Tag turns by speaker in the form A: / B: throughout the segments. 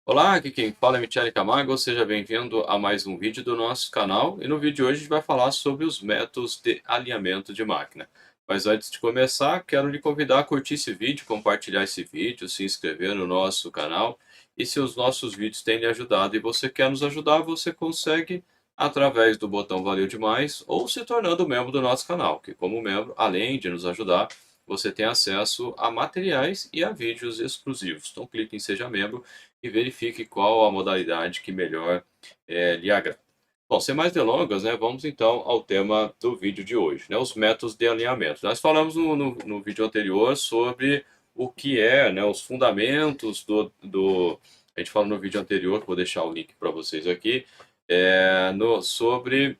A: Olá, aqui quem fala é Michele Camargo, seja bem-vindo a mais um vídeo do nosso canal. E no vídeo de hoje a gente vai falar sobre os métodos de alinhamento de máquina. Mas antes de começar, quero lhe convidar a curtir esse vídeo, compartilhar esse vídeo, se inscrever no nosso canal. E se os nossos vídeos têm lhe ajudado e você quer nos ajudar, você consegue através do botão Valeu Demais ou se tornando membro do nosso canal, que como membro, além de nos ajudar, você tem acesso a materiais e a vídeos exclusivos. Então clique em Seja Membro e verifique qual a modalidade que melhor lhe agrada. Bom, sem mais delongas, né, vamos então ao tema do vídeo de hoje, né, os métodos de alinhamento. Nós falamos no vídeo anterior sobre o que é, né, os fundamentos A gente falou no vídeo anterior, que vou deixar o link para vocês aqui, sobre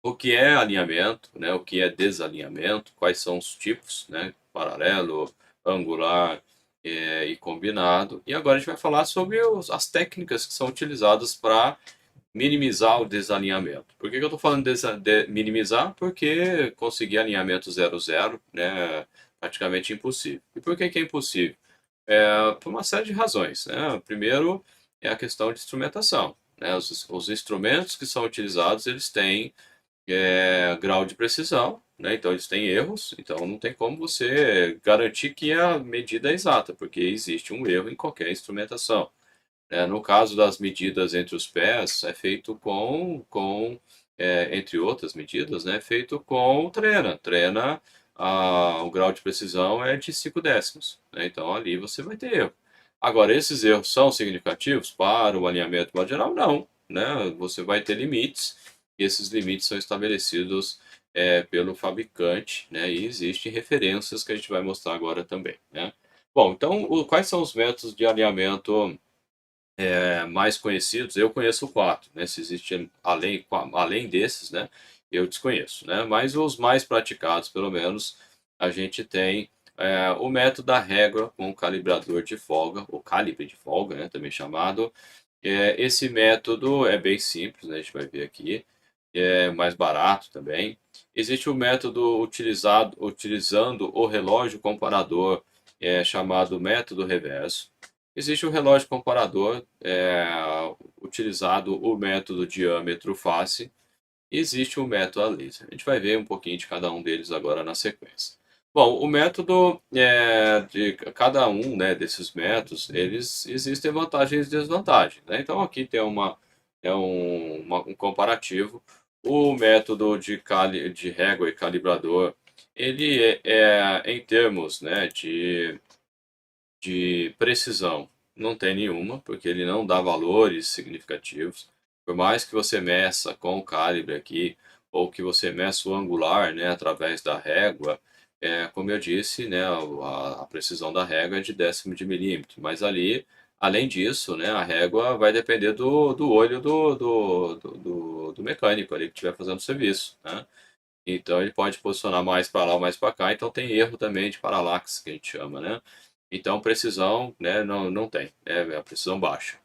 A: o que é alinhamento, né, o que é desalinhamento, quais são os tipos, né, paralelo, angular e combinado. E agora a gente vai falar sobre as técnicas que são utilizadas para minimizar o desalinhamento. Por que eu estou falando de minimizar? Porque conseguir alinhamento 0,0, né, é praticamente impossível. E por que é impossível? Por uma série de razões, né? Primeiro é a questão de instrumentação, né? Os instrumentos que são utilizados, eles têm grau de precisão, né? Então eles têm erros, então não tem como você garantir que a medida é exata, porque existe um erro em qualquer instrumentação. No caso das medidas entre os pés, é feito entre outras medidas, né, é feito com trena. Trena, o grau de precisão é de 5 décimos, né? Então ali você vai ter erro. Agora, esses erros são significativos para o alinhamento modo geral? Não, né? Você vai ter limites, e esses limites são estabelecidos pelo fabricante, né? E existem referências que a gente vai mostrar agora também, né? Bom, então, quais são os métodos de alinhamento mais conhecidos? Eu conheço quatro, né? Se existe além desses, né? Eu desconheço, né? Mas os mais praticados, pelo menos, a gente tem o método da régua com calibrador de folga, ou calibre de folga, né? Também chamado. Esse método é bem simples, né? A gente vai ver aqui. É mais barato também. Existe o método utilizando o relógio comparador, chamado método reverso. Existe o relógio comparador, utilizado o método diâmetro face. E existe o método a laser. A gente vai ver um pouquinho de cada um deles agora na sequência. Bom, o método de cada um, né, desses métodos, eles existem vantagens e desvantagens, né? Então aqui tem um comparativo. O método de régua e calibrador, ele em termos, né, de precisão, não tem nenhuma, porque ele não dá valores significativos. Por mais que você meça com o calibre aqui, ou que você meça o angular, né, através da régua, como eu disse, né, a precisão da régua é de décimo de milímetro, mas ali, além disso, né, a régua vai depender do olho do mecânico ali que estiver fazendo o serviço, né? Então ele pode posicionar mais para lá ou mais para cá, então tem erro também de paralaxe, que a gente chama, né? Então precisão, né, não tem, é a precisão baixa.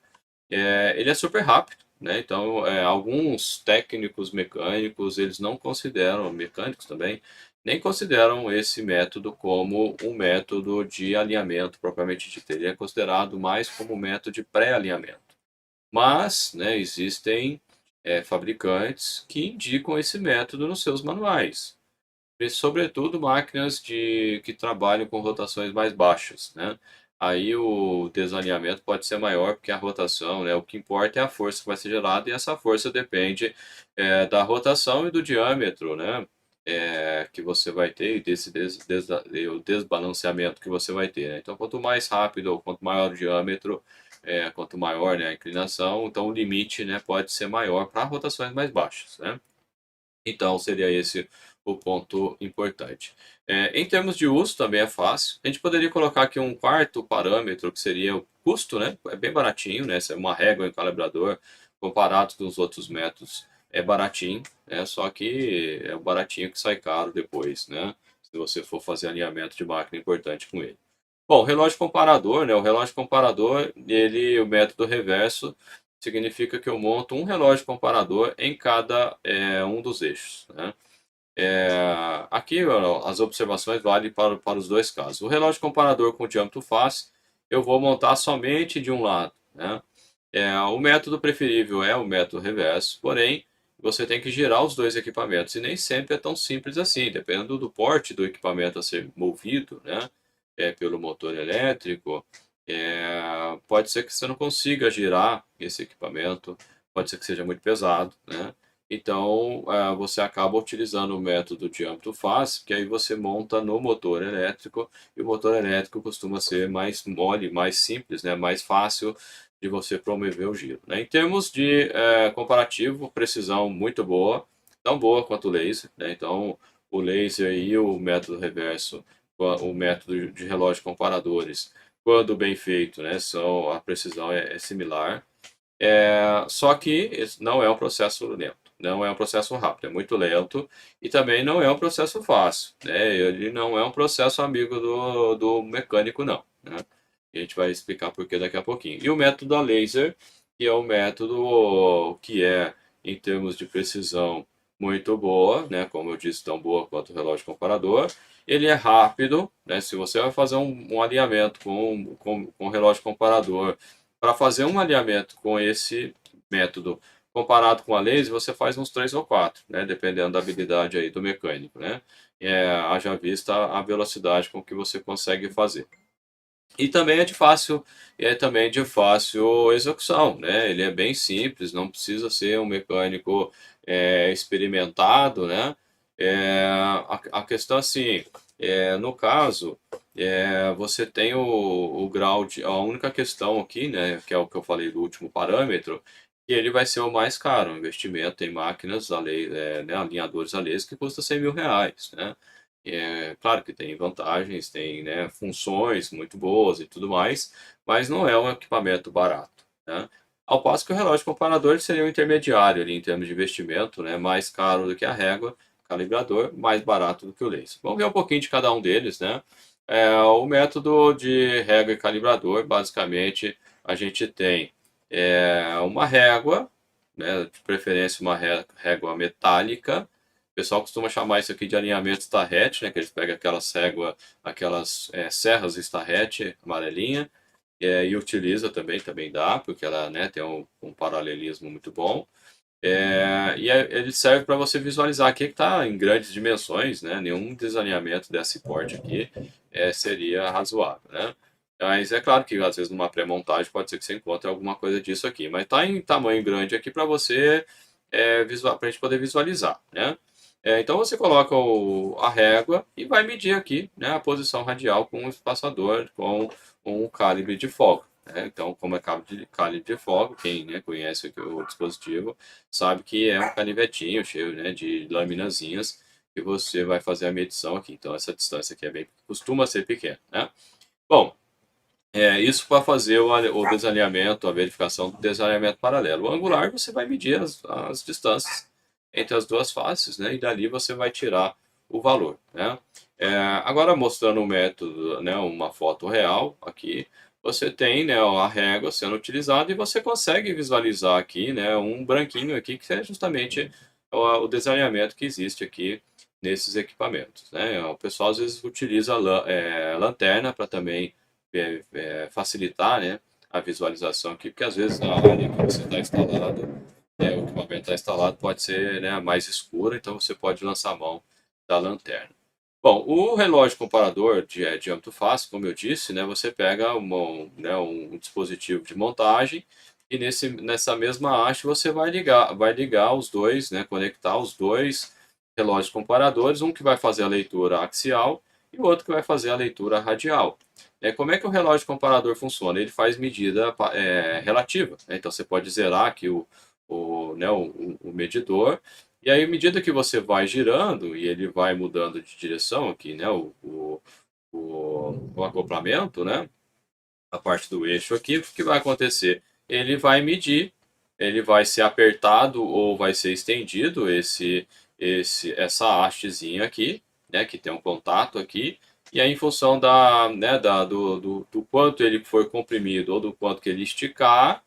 A: Ele é super rápido, né? Então alguns técnicos mecânicos, eles não consideram, mecânicos também, nem consideram esse método como um método de alinhamento propriamente dito. Ele é considerado mais como um método de pré-alinhamento. Mas, né, existem fabricantes que indicam esse método nos seus manuais, e sobretudo máquinas que trabalham com rotações mais baixas, né? Aí o desalinhamento pode ser maior porque a rotação, né? O que importa é a força que vai ser gerada e essa força depende da rotação e do diâmetro, né? Que você vai ter e e o desbalanceamento que você vai ter, né? Então, quanto mais rápido ou quanto maior o diâmetro, quanto maior, né, a inclinação, então o limite, né, pode ser maior para rotações mais baixas, né? Então, seria esse o ponto importante. Em termos de uso, também é fácil. A gente poderia colocar aqui um quarto parâmetro, que seria o custo, né? É bem baratinho, né? Essa é uma régua e um calibrador, comparado com os outros métodos, é baratinho, né? Só que é o baratinho que sai caro depois, né? Se você for fazer alinhamento de máquina importante com ele. Bom, o relógio comparador, né? O relógio comparador, o método reverso, significa que eu monto um relógio comparador em cada um dos eixos, né? Aqui ó, as observações valem para os dois casos. O relógio comparador com diâmetro face, eu vou montar somente de um lado, né? O método preferível é o método reverso, porém, você tem que girar os dois equipamentos, e nem sempre é tão simples assim, dependendo do porte do equipamento a ser movido, né, pelo motor elétrico, pode ser que você não consiga girar esse equipamento, pode ser que seja muito pesado, né. Então, você acaba utilizando o método de âmbito fácil, que aí você monta no motor elétrico, e o motor elétrico costuma ser mais mole, mais simples, né, mais fácil de você promover o giro, né. Em termos de, comparativo, precisão muito boa, tão boa quanto o laser, né, então o laser e o método reverso, o método de relógio comparadores, quando bem feito, né, a precisão é similar, só que esse não é um processo lento, não é um processo rápido, é muito lento e também não é um processo fácil, né, ele não é um processo amigo do mecânico não, né. A gente vai explicar por que daqui a pouquinho. E o método a laser, que é um método que em termos de precisão, muito boa, né, como eu disse, tão boa quanto o relógio comparador. Ele é rápido, né, se você vai fazer um alinhamento com o relógio comparador, para fazer um alinhamento com esse método comparado com a laser, você faz uns 3 ou 4, né, dependendo da habilidade aí do mecânico, né. Haja vista a velocidade com que você consegue fazer. E também também de fácil execução, né, ele é bem simples, não precisa ser um mecânico, experimentado, né. A questão assim, no caso, você tem o grau de a única questão aqui, né, que é o que eu falei do último parâmetro, que ele vai ser o mais caro, um investimento em máquinas né, alinhadores a laser que custa R$ 100.000, né. Claro que tem vantagens, tem, né, funções muito boas e tudo mais, mas não é um equipamento barato, né. Ao passo que o relógio comparador ele seria um intermediário ali em termos de investimento, né, mais caro do que a régua, calibrador, mais barato do que o laser. Vamos ver um pouquinho de cada um deles, né. O método de régua e calibrador, basicamente, a gente tem, uma régua, né, de preferência uma régua metálica. O pessoal costuma chamar isso aqui de alinhamento Starrett, né, que eles pegam aquelas serras Starrett amarelinha, e utiliza também dá, porque ela, né, tem um paralelismo muito bom. Ele serve para você visualizar aqui que está em grandes dimensões, né, nenhum desalinhamento desse porte aqui seria razoável, né. Mas é claro que às vezes numa pré-montagem pode ser que você encontre alguma coisa disso aqui, mas está em tamanho grande aqui para você, para a gente poder visualizar, né. Então você coloca a régua e vai medir aqui, né, a posição radial com o espaçador, com um calibre de folga, né. Então, como é calibre de folga, quem, né, conhece aqui o dispositivo, sabe que é um canivetinho cheio, né, de laminazinhas que você vai fazer a medição aqui. Então essa distância aqui costuma ser pequena, né. Bom, isso para fazer o desalinhamento, a verificação do desalinhamento paralelo. O angular você vai medir as distâncias entre as duas faces, né, e dali você vai tirar o valor, né. Agora mostrando o método, né, uma foto real aqui, você tem, né, a régua sendo utilizada e você consegue visualizar aqui, né, um branquinho aqui que é justamente o desalinhamento que existe aqui nesses equipamentos, né. O pessoal às vezes utiliza lanterna para também facilitar, né, a visualização aqui, porque às vezes na área que você está instalado, o equipamento está instalado pode ser, né, mais escuro, então você pode lançar a mão da lanterna. Bom, o relógio comparador de âmbito fácil, como eu disse, né, você pega né, um dispositivo de montagem e nessa mesma haste você vai ligar os dois, né, conectar os dois relógios comparadores, um que vai fazer a leitura axial e o outro que vai fazer a leitura radial. Como é que o relógio comparador funciona? Ele faz medida relativa, né? Então você pode zerar aqui né, o medidor, e aí à medida que você vai girando e ele vai mudando de direção aqui, né, o acoplamento, né, a parte do eixo aqui, o que vai acontecer? Ele vai medir, ele vai ser apertado ou vai ser estendido essa hastezinha aqui, né, que tem um contato aqui, e aí em função né, do quanto ele for comprimido ou do quanto que ele esticar,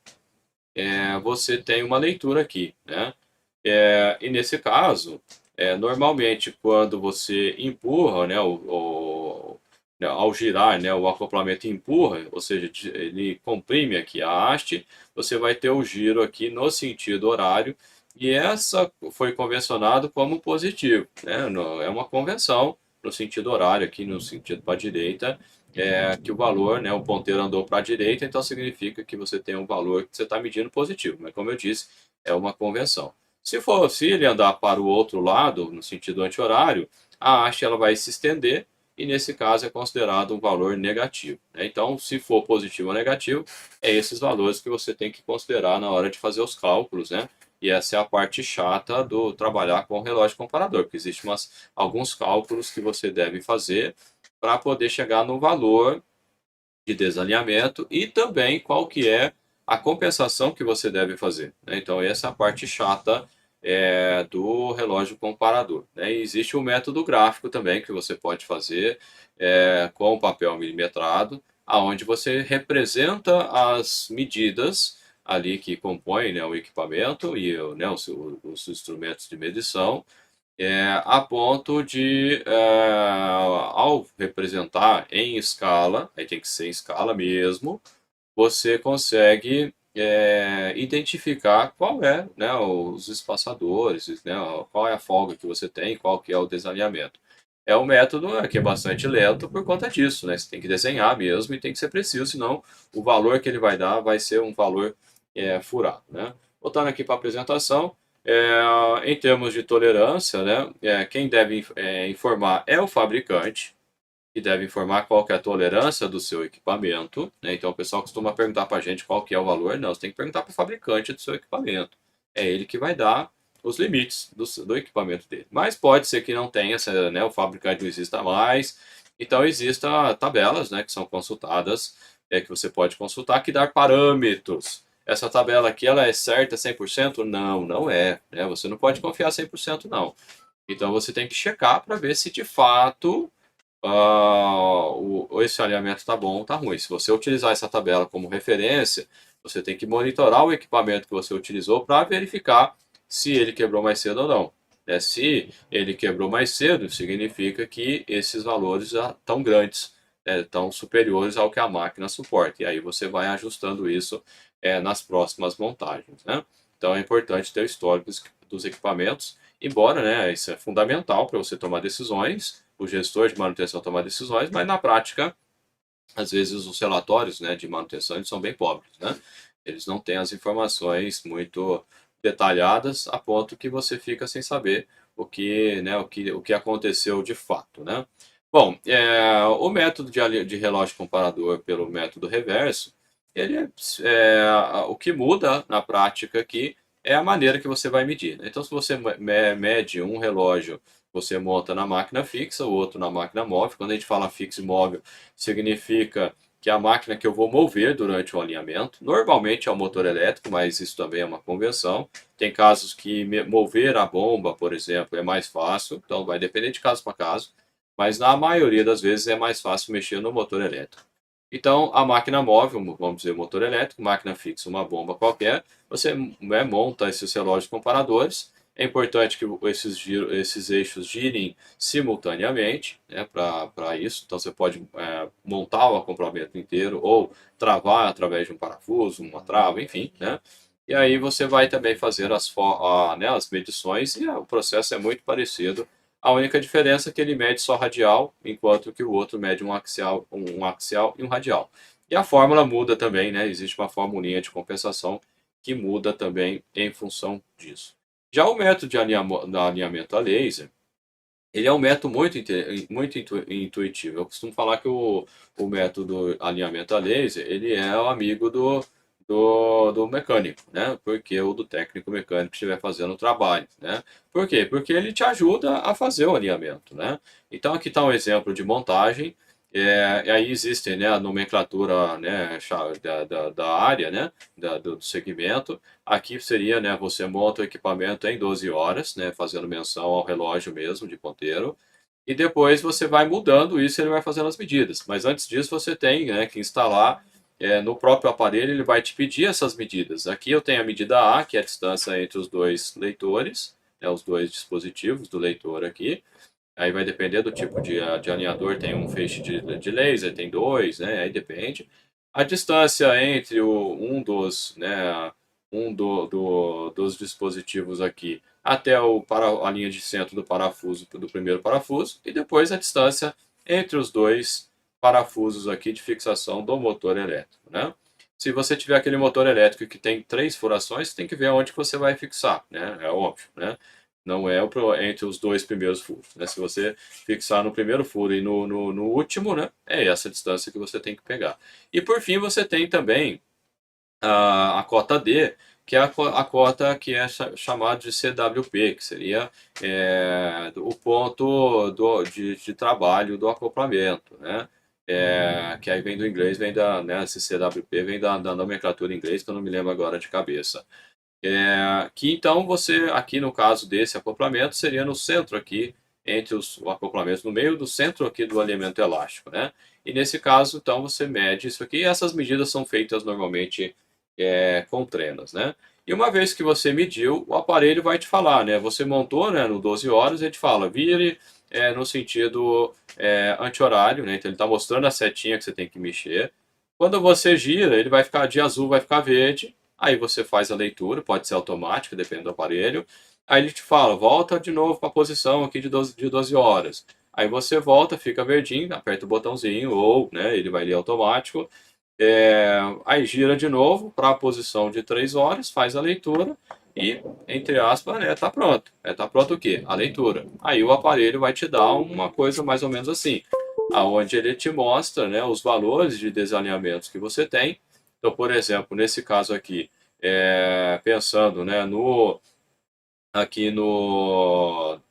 A: você tem uma leitura aqui, né? E nesse caso, normalmente quando você empurra, né, ao girar, né, o acoplamento empurra, ou seja, ele comprime aqui a haste, você vai ter o giro aqui no sentido horário, e essa foi convencionado como positivo, né? É uma convenção no sentido horário, aqui no sentido para a direita, que o valor, né, o ponteiro andou para a direita, então significa que você tem um valor que você está medindo positivo, mas como eu disse, é uma convenção. Se ele andar para o outro lado, no sentido anti-horário, a haste ela vai se estender, e nesse caso é considerado um valor negativo, né? Então, se for positivo ou negativo, é esses valores que você tem que considerar na hora de fazer os cálculos, né? E essa é a parte chata do trabalhar com o relógio comparador, porque existem alguns cálculos que você deve fazer para poder chegar no valor de desalinhamento e também qual que é a compensação que você deve fazer, né? Então, essa é a parte chata do relógio comparador, né? E existe um método gráfico também que você pode fazer com papel milimetrado, aonde você representa as medidas ali que compõem, né, o equipamento e, né, os instrumentos de medição, a ponto de, ao representar em escala, aí tem que ser em escala mesmo, você consegue identificar qual é, né, os espaçadores, né, qual é a folga que você tem, qual que é o desalinhamento. É um método que é bastante lento por conta disso, né? Você tem que desenhar mesmo e tem que ser preciso, senão o valor que ele vai dar vai ser um valor furado, né? Voltando aqui para a apresentação, em termos de tolerância, né, quem deve informar é o fabricante, que deve informar qual que é a tolerância do seu equipamento, né? Então o pessoal costuma perguntar para a gente qual que é o valor. Não, você tem que perguntar para o fabricante do seu equipamento. É ele que vai dar os limites do equipamento dele. Mas pode ser que não tenha, né, o fabricante não exista mais. Então existem tabelas, né, que são consultadas, que você pode consultar, que dá parâmetros. Essa tabela aqui, ela é certa 100%? Não, não é, né? Você não pode confiar 100% não. Então você tem que checar para ver se de fato esse alinhamento está bom ou está ruim. Se você utilizar essa tabela como referência, você tem que monitorar o equipamento que você utilizou para verificar se ele quebrou mais cedo ou não. Se ele quebrou mais cedo, significa que esses valores já estão grandes, estão superiores ao que a máquina suporta. E aí você vai ajustando isso nas próximas montagens, né? Então é importante ter o histórico dos equipamentos, embora, né, isso é fundamental para você tomar decisões, o gestor de manutenção tomar decisões, mas na prática, às vezes os relatórios, né, de manutenção eles são bem pobres, né? Eles não têm as informações muito detalhadas a ponto que você fica sem saber né, o que aconteceu de fato, né? Bom, o método de relógio comparador pelo método reverso, ele o que muda na prática aqui é a maneira que você vai medir, né? Então, se você mede um relógio, você monta na máquina fixa, o outro na máquina móvel. Quando a gente fala fixo e móvel, significa que é a máquina que eu vou mover durante o alinhamento. Normalmente é o motor elétrico, mas isso também é uma convenção. Tem casos que mover a bomba, por exemplo, é mais fácil, então vai depender de caso para caso, mas na maioria das vezes é mais fácil mexer no motor elétrico. Então, a máquina móvel, vamos dizer, motor elétrico, máquina fixa, uma bomba qualquer, você monta esses relógios comparadores. É importante que esses eixos girem simultaneamente, né, para isso. Então, você pode montar o acoplamento inteiro ou travar através de um parafuso, uma trava, enfim, né? E aí você vai também fazer né, as medições e o processo é muito parecido. A única diferença é que ele mede só radial, enquanto que o outro mede um axial e um radial. E a fórmula muda também, né? Existe uma formulinha de compensação que muda também em função disso. Já o método de alinhamento a laser, ele é um método muito intuitivo. Eu costumo falar que o método alinhamento a laser, ele é o amigo do mecânico, né? Porque o do técnico mecânico que estiver fazendo o trabalho, né? Por quê? Porque ele te ajuda a fazer o alinhamento, né? Então aqui está um exemplo de montagem. E aí existe, né, a nomenclatura, né, da área, né, do segmento. Aqui seria, né, você monta o equipamento em 12 horas, né, fazendo menção ao relógio mesmo de ponteiro, e depois você vai mudando isso e ele vai fazendo as medidas. Mas antes disso você tem, né, que instalar no próprio aparelho, ele vai te pedir essas medidas. Aqui eu tenho a medida A, que é a distância entre os dois leitores, né, os dois dispositivos do leitor aqui, Aí vai depender do tipo de alinhador, tem um feixe de laser, tem dois, né? Aí depende. A distância entre dos dispositivos aqui até a linha de centro do parafuso, do primeiro parafuso, e depois a distância entre os dois parafusos aqui de fixação do motor elétrico, né? Se você tiver aquele motor elétrico que tem 3 furações, você tem que ver onde que você vai fixar, né? É óbvio, né? Não é entre os dois primeiros furos, né? Se você fixar no primeiro furo e no último, né? É essa distância que você tem que pegar. E por fim, você tem também a cota D, que é a cota que é chamada de CWP, que seria o ponto de trabalho do acoplamento, né? Que aí vem do inglês, né, esse CWP vem da nomenclatura em inglês, que eu não me lembro agora de cabeça. Que então você, aqui no caso desse acoplamento, seria no centro aqui, entre o acoplamento no meio do centro aqui do alinhamento elástico, né? E nesse caso, então, você mede isso aqui, e essas medidas são feitas normalmente com trenas, né? E uma vez que você mediu, o aparelho vai te falar, né? Você montou, né, no 12 horas, ele te fala, vire no sentido anti-horário, né? Então ele está mostrando a setinha que você tem que mexer. Quando você gira, ele vai ficar de azul, vai ficar verde. Aí você faz a leitura, pode ser automática, depende do aparelho. Aí ele te fala, volta de novo para a posição aqui de 12 horas. Aí você volta, fica verdinho, aperta o botãozinho, ou né, ele vai ler automático. Aí gira de novo para a posição de 3 horas, faz a leitura e, entre aspas, né, tá pronto. Tá pronto o quê? A leitura. Aí o aparelho vai te dar uma coisa mais ou menos assim, aonde ele te mostra, né, os valores de desalinhamentos que você tem. Então, por exemplo, nesse caso aqui, pensando, né, aqui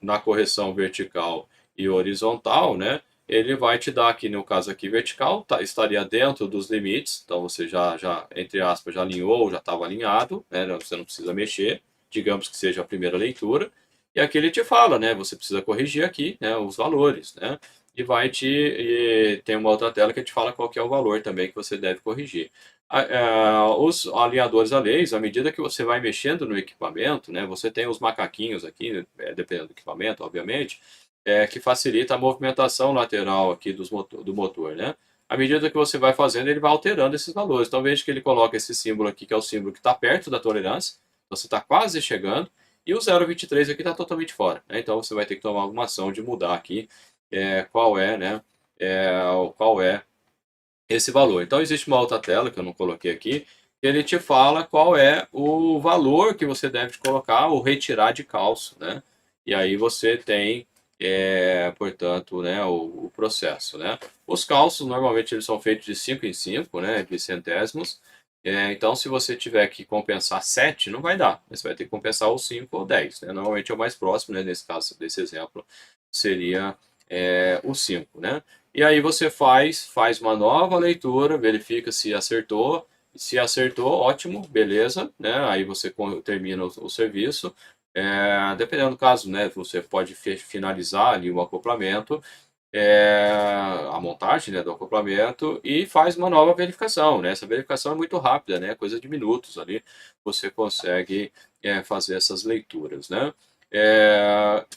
A: na correção vertical e horizontal, né? Ele vai te dar aqui, no caso aqui vertical, estaria dentro dos limites, então você já entre aspas, já alinhou, já estava alinhado, né? Você não precisa mexer, digamos que seja a primeira leitura, e aqui ele te fala, né? Você precisa corrigir aqui, né? Os valores, né? E tem uma outra tela que te fala qual que é o valor também que você deve corrigir. Os alinhadores a laser, à medida que você vai mexendo no equipamento, né, você tem os macaquinhos aqui, dependendo do equipamento, obviamente, que facilita a movimentação lateral aqui do motor, né? À medida que você vai fazendo, ele vai alterando esses valores. Então, veja que ele coloca esse símbolo aqui, que é o símbolo que está perto da tolerância, você está quase chegando, e o 0,23 aqui está totalmente fora, né? Então, você vai ter que tomar alguma ação de mudar aqui qual é, né? Qual é esse valor. Então, existe uma outra tela que eu não coloquei aqui, que ele te fala qual é o valor que você deve colocar ou retirar de calço, né? E aí você tem, portanto, né, o processo, né? Os calços, normalmente, eles são feitos de 5 em 5, né, de centésimos. Então, se você tiver que compensar 7, não vai dar. Você vai ter que compensar os 5 ou 10, né? Normalmente é o mais próximo, né, nesse caso, desse exemplo, seria o 5, né? E aí você faz uma nova leitura, verifica se acertou. Se acertou, ótimo, beleza, né? Aí você termina o serviço. Dependendo do caso, né? Você pode finalizar ali o acoplamento, a montagem, né, do acoplamento e faz uma nova verificação, né? Essa verificação é muito rápida, né? Coisa de minutos ali, você consegue fazer essas leituras, né?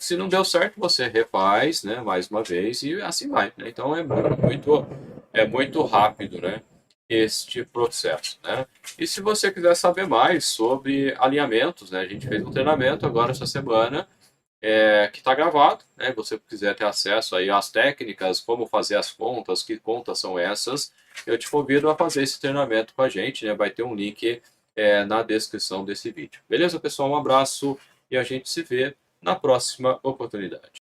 A: Se não deu certo, você refaz, né, mais uma vez e assim vai, né? Então é muito rápido, né, este processo, né? E se você quiser saber mais sobre alinhamentos, né, a gente fez um treinamento agora essa semana que está gravado, né? Você quiser ter acesso aí às técnicas, como fazer as contas, que contas são essas, eu te convido a fazer esse treinamento com a gente, né? Vai ter um link na descrição desse vídeo. Beleza, pessoal? Um abraço e a gente se vê na próxima oportunidade.